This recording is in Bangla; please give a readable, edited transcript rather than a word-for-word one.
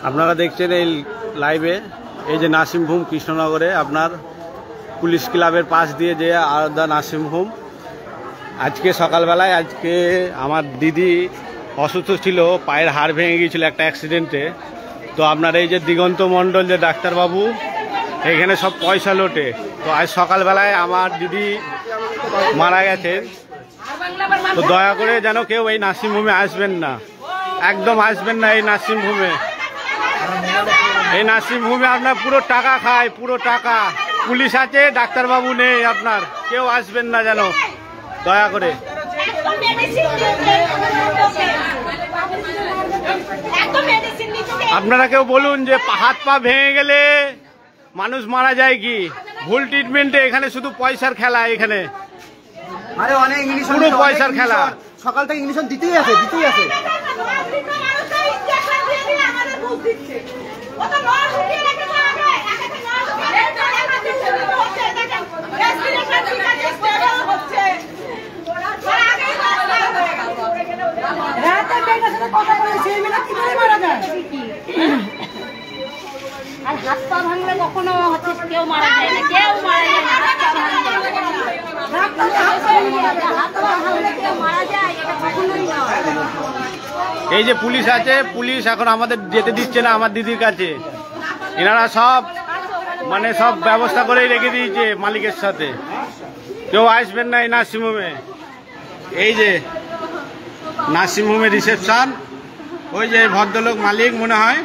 আপনারা দেখছেন এই লাইভে এই যে নার্সিং হোম কৃষ্ণনগরে আপনার পুলিশ ক্লাবের পাশ দিয়ে যে আলাদা নার্সিং হোম। আজকে সকালবেলায় আমার দিদি অসুস্থ ছিল, পায়ের হাড় ভেঙে গিয়েছিল একটা অ্যাক্সিডেন্টে। তো আপনার এই যে দিগন্ত মণ্ডল যে ডাক্তারবাবু এখানে সব পয়সা লোটে। তো আজ সকালবেলায় আমার দিদি মারা গেছে। তো দয়া করে যেন কেউ এই নার্সিংহোমে আসবেন না, একদম আসবেন না এই নার্সিংহোমে। এই নার্সিংহোমে আপনার পুরো টাকা খায়, পুরো টাকা। পুলিশ আছে, ডাক্তারবাবু নেই, আপনার কেউ আসবেন না যেন দয়া করে। আপনারা কেউ বলুন যে হাত পা ভেঙে গেলে মানুষ মারা যায় কি? ভুল ট্রিটমেন্টে এখানে শুধু পয়সার খেলা। এখানে পুরো পয়সার খেলা। সকাল থেকে ইঞ্জেকশন দিতেই আছে। আর হাত পা ভাঙলে কখনো হচ্ছে কেউ মারা যায় না, কেউ মারা যায় না। হাত পা ভাঙলে কেউ মারা যায় এটা কখনোই না। এই যে পুলিশ আছে, পুলিশ এখন আমাদের যেতে দিচ্ছে না আমার দিদির কাছে। এনারা সব সব ব্যবস্থা করেই রেখে দিয়েছে মালিকের সাথে। কেউ আসবেন না এই নার্সিংহোমে। এই যে নার্সিংহোমের রিসেপশন, ওই যে ভদ্রলোক মালিক মনে হয়।